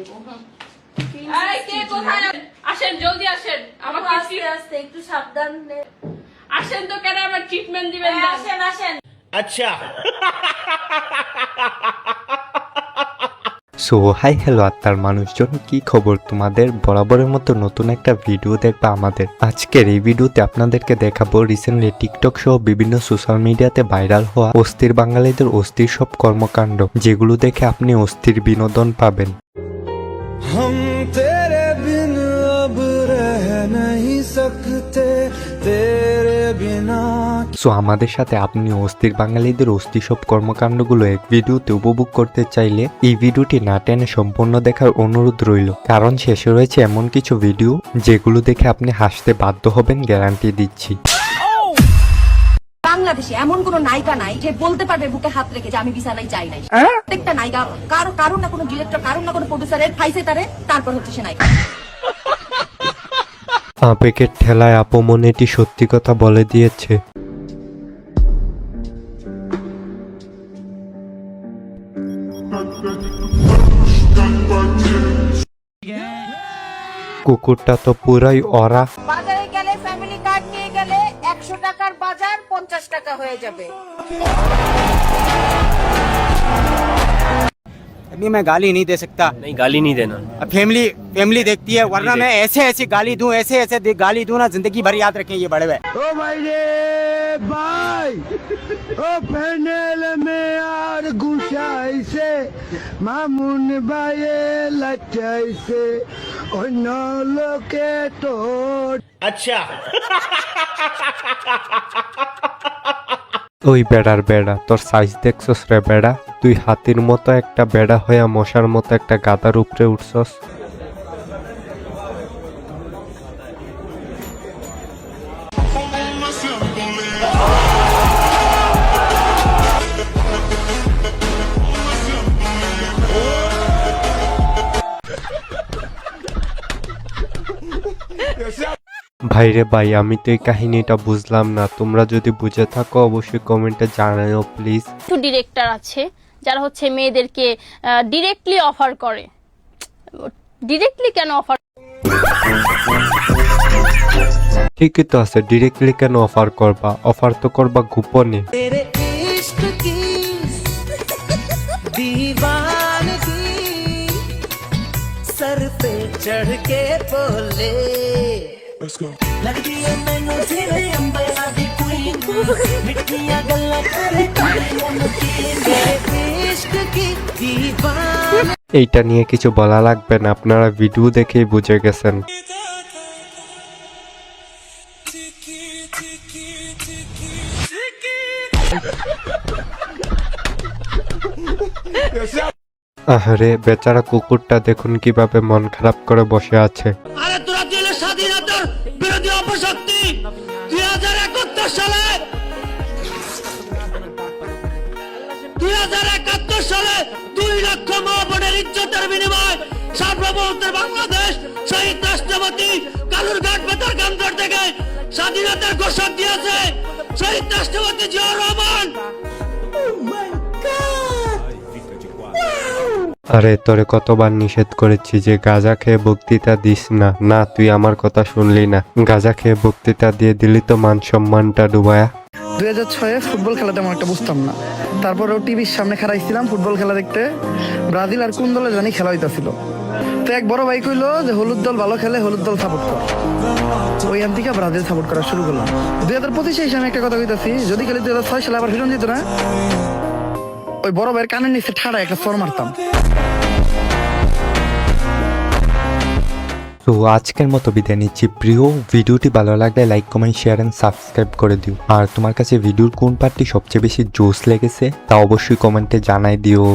দেব। এই কে কোথায় আসেন, জলদি আসেন। আমাকে আস্তে আস্তে একটু সাবধানে আসেন তো, কেন আমার ট্রিটমেন্ট দিবেন না? আসেন আসেন। अच्छा সো হাই হ্যালো আত্মার মানুষজন, কি খবর তোমাদের? বরাবরের মতো নতুন একটা ভিডিও দেখবা আমাদের। আজকের এই ভিডিওতে আপনাদেরকে দেখাবো রিসেন্টলি টিকটক সহ বিভিন্ন সোশ্যাল মিডিয়াতে ভাইরাল হওয়া অস্থির বাঙালিদের অস্থির সব কর্মকাণ্ড, যেগুলো দেখে আপনি অস্থির বিনোদন পাবেন। हम तेरे बिन अब रह नहीं सकते तेरे बिना। সো আমাদের সাথে আপনি অস্থির বাঙালিদের অস্থির সব কর্মকাণ্ডগুলো এক ভিডিওতে উপভোগ করতে চাইলে এই ভিডিওটি না টেনে সম্পূর্ণ দেখার অনুরোধ রইল, কারণ শেষে রয়েছে এমন কিছু ভিডিও যেগুলো দেখে আপনি হাসতে বাধ্য হবেন, গ্যারান্টি দিচ্ছি। বাংলাদেশে এমন কোন নায়িকা নাই যে বলতে পারবে বুকে হাত রেখে যে আমি বিছানায় যাই নাই। প্রত্যেকটা নায়িকা কারণ না কোনো ডিরেক্টর, কারণ না কোনো প্রডিউসারের খাইছে তারে, তারপর হচ্ছে সে নায়িকা। আবেগের ঠেলায় আপমনেটি সত্যি কথা বলে দিয়েছে। কুকুরটা তো পুরাই অরা। বাজারে গেলে ফ্যামিলি কার্ড নিয়ে গেলে 100 টাকার বাজার 50 টাকা হয়ে যাবে। अभी मैं गाली नहीं दे सकता। नहीं गाली नहीं देना। अब फैमिली देखती है, वरना मैं ऐसे गाली दूं, ऐसे गाली दूं ना, जिंदगी भर याद रखें ये बड़े भाई। ओ भाई रे भाई, ओ पैनल में यार गुसाई से मामून भाई लचाई से ओ नौलो के तो अच्छा ওই বেড়ার বেড়া, তোর সাইজ দেখছস রে বেড়া? তুই হাতির মতো একটা বেড়া হইয়া মশার মতো একটা গাদার উপরে উঠছস। ভাইরে ভাই, আমি তো এই কাহিনীটা বুঝলাম না, তোমরা যদি বুঝে থাকো অবশ্যই কমেন্টে জানাও প্লিজ। কিছু ডিরেক্টর আছে যারা হচ্ছে মেয়েদেরকে ডিরেক্টলি অফার করে। ডিরেক্টলি কেন অফার? ঠিকই তো আছে, ডিরেক্টলি কেন অফার করবা? অফার তো করবা গোপনে। तेरे इश्क की दीवानगी सर पे चढ़ के बोले लगदी है मैनू तेरे अंबरा दी क्वीन मिठिया गल्लां करे तेरे इश्क की दीवान। এইটা নিয়ে কিছু বলা লাগবে না, আপনারা ভিডিও দেখেই বুঝে গেছেন। আহারে বেচারা কুকুরটা দেখুন কিভাবে মন খারাপ করে বসে আছে। আরে তোরা দিলে স্বাধীনতার বিরোধী অপশক্তি 2071 সালে 2 লক্ষ মা বোনের ইজ্জতের বিনিময়ে সার্বভৌমত্বের বাংলাদেশ শহীদ রাষ্ট্রপতি কালুরঘাট বেতারকেন্দ্র থেকে স্বাধীনতার ঘোষণা দিয়েছে শহীদ রাষ্ট্রপতি জিয়াউর রহমান। আরে তোরে কতবার নিষেধ করেছি যে গাঁজা খেয়ে বক্তৃতা দিস না। না, তুই আমার কথা শুনলি না, গাঁজা খেয়ে বক্তৃতা দিয়ে দিলি তো মান সম্মানটা ডুবায়া। 2006-এ ফুটবল খেলা তেমন একটা বুঝতাম না, তারপরেও টিভির সামনে খারাইছিলাম ফুটবল খেলা দেখতে। ব্রাজিল আর কোন দলে জানি খেলা হইতাছিল, তো এক বড় ভাই কইলো যে হলুদ দল ভালো খেলে, হলুদ দল সাপোর্ট কর। ওই থেকে ব্রাজিল সাপোর্ট করা শুরু করলাম। 2025-এ এসে আমি একটা কথা কইতাছি, যদি খেলি 2006 সালে আবার ফিরন যেত না, ওই বড় ভাইয়ের কানের নিচে ঠাড়া একটা সর মারতাম। তো আজকের মতো বিদায় নিচ্ছি। প্রিয়, ভিডিওটি ভালো লাগলে like comment share and subscribe করে দিও। আর তোমার কাছে ভিডিওর কোন পার্টটি সবচেয়ে বেশি জোশ লেগেছে তা অবশ্যই কমেন্টে জানাই দিও।